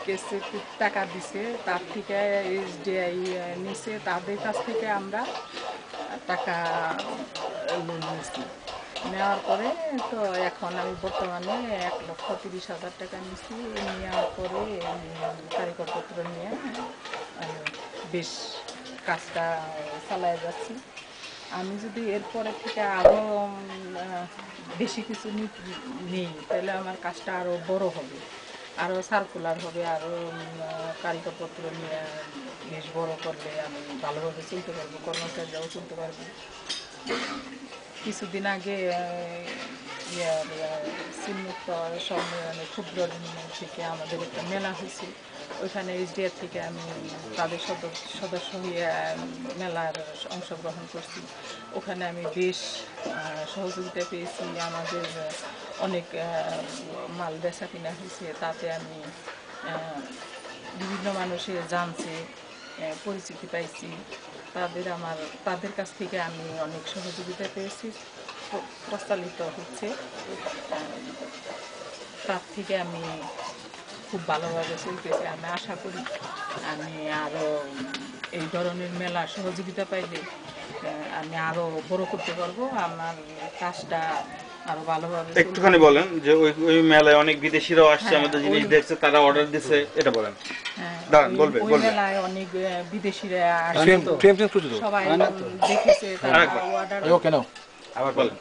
কেসে টাকা দিছে, তার থেকে এসডিআই নিছে, তাদের কাছ থেকে আমরা টাকা নিয়েছি। নেওয়ার পরে তো এখন আমি বর্তমানে 1,30,000 টাকা নিয়েছি। নেওয়ার পরে কারিগরপত্র নিয়ে বেশ কাজটা চালায় যাচ্ছি। আমি যদি এরপরে থেকে আরও বেশি কিছু নেই, তাহলে আমার কাজটা আরও বড় হবে, আরও সার্কুলার হবে, আরও কারিগরপত্র নিয়ে বেশ বড় করলে আমি ভালোভাবে চলতে পারবো, কর্মচারীরাও চলতে পারবো। কিছুদিন আগে সিলমুক্ত সম্মেলনে ক্ষুদ্র ঋণ থেকে আমাদের একটা মেলা হয়েছে, ওইখানে এসডিআর থেকে আমি তাদের সদস্য হয়ে মেলার অংশগ্রহণ করছি। ওখানে আমি বেশ সহযোগিতা পেয়েছি, আমাদের অনেক মাল বেচা কিনা হয়েছে, তাতে আমি বিভিন্ন মানুষের জানছে, পরিচিতি পাইছি, তাদের কাছ থেকে আমি অনেক সহযোগিতা পেয়েছি, প্রচলিত হচ্ছে। তার থেকে আমি খুব ভালোভাবে চলতেছি। আমি আশা করি আমি আরও এই ধরনের মেলা সহযোগিতা পাইলে আমি আরও বড় করতে পারবো, আমার কাজটা আরো ভালোভাবে। একটুখানি বলেন যে ওই মেলায় অনেক বিদেশিরাও আসছে, আমাদের জিনিস দেখছে, তারা অর্ডার দিছে, এটা বলেন। ওই মেলায় অনেক বিদেশিরা আসছে, সবাই দেখেছে, তারা অর্ডার। আবার বলেন।